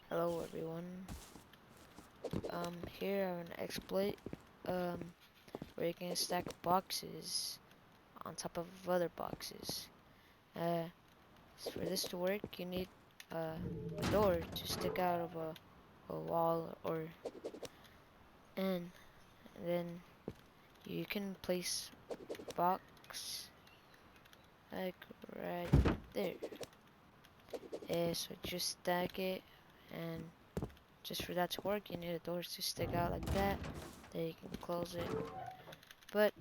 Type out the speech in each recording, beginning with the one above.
Hello everyone. Here I have an exploit where you can stack boxes on top of other boxes. For this to work, you need a door to stick out of a wall, and then you can place box like right there. So just stack it, and just for that to work, you need a door to stick out like that. Then you can close it. But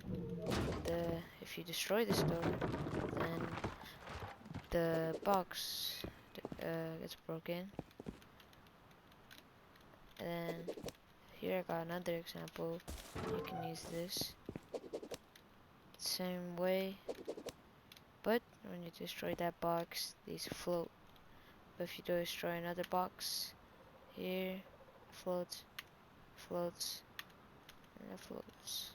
if you destroy this door, then the box gets broken. And then here I got another example. You can use this same way, but when you destroy that box, these float. But if you destroy another box, here floats, floats, and it floats.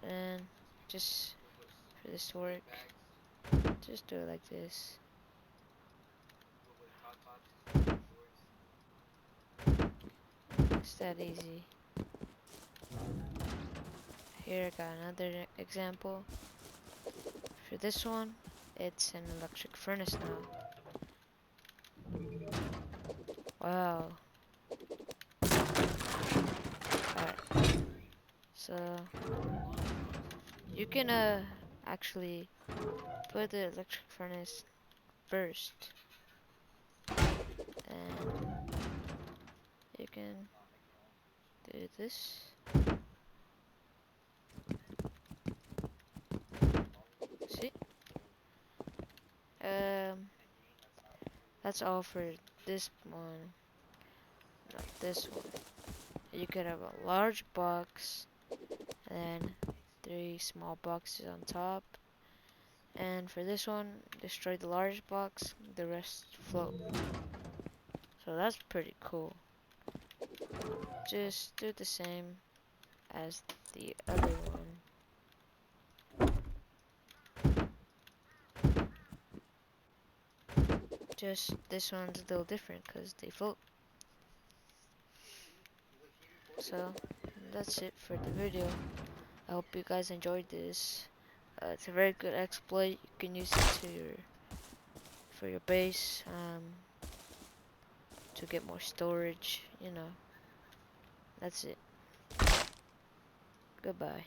And just for this to work, just do it like this. It's that easy. Here I got another example. For this one, it's an electric furnace now. Wow. Alright. So you can actually put the electric furnace first, and you can do this. See? Um that's all for this one, not this one. You could have a large box and 3 small boxes on top. And for this one, destroy the large box, the rest float. So that's pretty cool. Just do the same as the other one. Just this one's a little different because they float. So that's it for the video. I hope you guys enjoyed this. It's a very good exploit. You can use it for your base, to get more storage. That's it. Goodbye.